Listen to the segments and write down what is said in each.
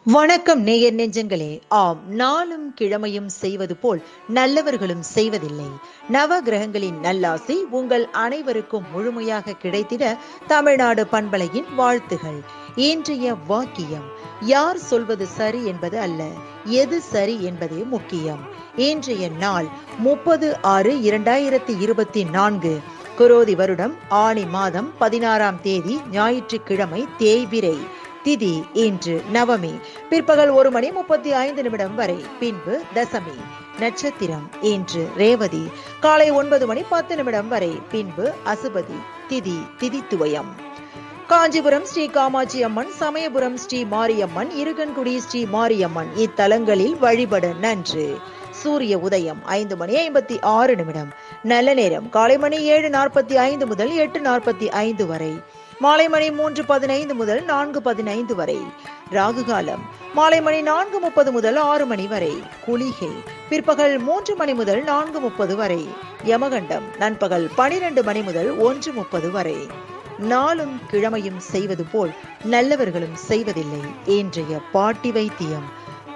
வணக்கம் நேயர் நெஞ்சங்களே. ஆம், நாளும் கிழமையும் செய்வது போல் நல்லவர்களும் செய்வதில்லை. நவ கிரகங்களின் நல்லாசி உங்கள் அனைவருக்கும் முழுமையாக கிடைத்திட தமிழ்நாடு பண்பலையின் வாழ்த்துகள். இன்றைய வாக்கியம்: யார் சொல்வது சரி என்பது அல்ல, எது சரி என்பதே முக்கியம். இன்றைய நாள் 30/6/2024, குரோதி வருடம் ஆனி மாதம் 16ஆம் தேதி, ஞாயிற்றுக்கிழமை, தேய்பிறை. திதி இன்று நவமி, பிற்பகல் 1:35 வரை, பின்பு தசமி. நட்சத்திரம் இன்று ரேவதி, காலை 9:10 வரை, பின்பு அசுபதி. திதி திதித்துவயம். காஞ்சிபுரம் ஸ்ரீ காமாட்சி அம்மன், சமயபுரம் ஸ்ரீ மாரியம்மன், இருகன்குடி ஸ்ரீ மாரியம்மன் இத்தலங்களில் வழிபட நன்று. சூரிய உதயம் 5:56. நல்ல நேரம் காலை மணி 7:45 முதல் 8:45 வரை, மாலை மணி 3:15 முதல் 4:15 வரை. ராகு காலம் மாலை மணி 4:30 முதல் 6 மணி வரை. குளிகை பிற்பகல் 3 மணி முதல் 4:30 வரை. யமகண்டம் நண்பகல் 12 மணி முதல் 1:30 வரை. நாளும் கிழமையும் செய்வது போல் நல்லவர்களும் செய்வதில்லை. இன்றைய பாட்டி வைத்தியம்: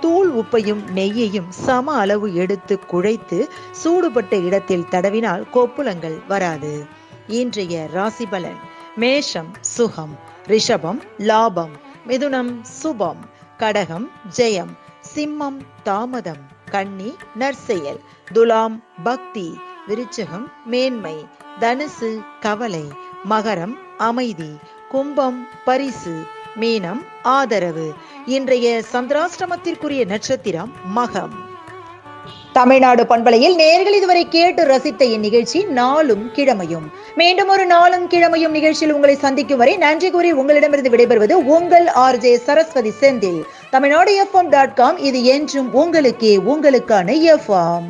தூள் உப்பையும் நெய்யையும் சம அளவு எடுத்து குழைத்து சூடுபட்ட இடத்தில் தடவினால் கொப்புளங்கள் வராது. இன்றைய ராசி பலன்: மேஷம் சுகம், ரிஷபம் லாபம், மிதுனம் சுபம், கடகம் ஜெயம், சிம்மம் தாமதம், கன்னி நற்செயல், துலாம் பக்தி, விருச்சகம் மேன்மை, தனுசு கவலை, மகரம் அமைதி, கும்பம் பரிசு, மீனம் ஆதரவு. இன்றைய சந்திராஷ்டமத்திற்குரிய நட்சத்திரம் மகம். தமிழ்நாடு பண்பலையில் நேயர்கள் இதுவரை கேட்டு ரசித்த இந்நிகழ்ச்சி நாளும் கிழமையும். மீண்டும் ஒரு நாளும் கிழமையும் நிகழ்ச்சியில் உங்களை சந்திக்கும் வரை நன்றி கூறி உங்களிடமிருந்து விடைபெறுவது உங்கள் RJ சரஸ்வதி செந்தில். தமிழ்நாடு FM.com, இது என்றும் உங்களுக்கே, உங்களுக்கான FM.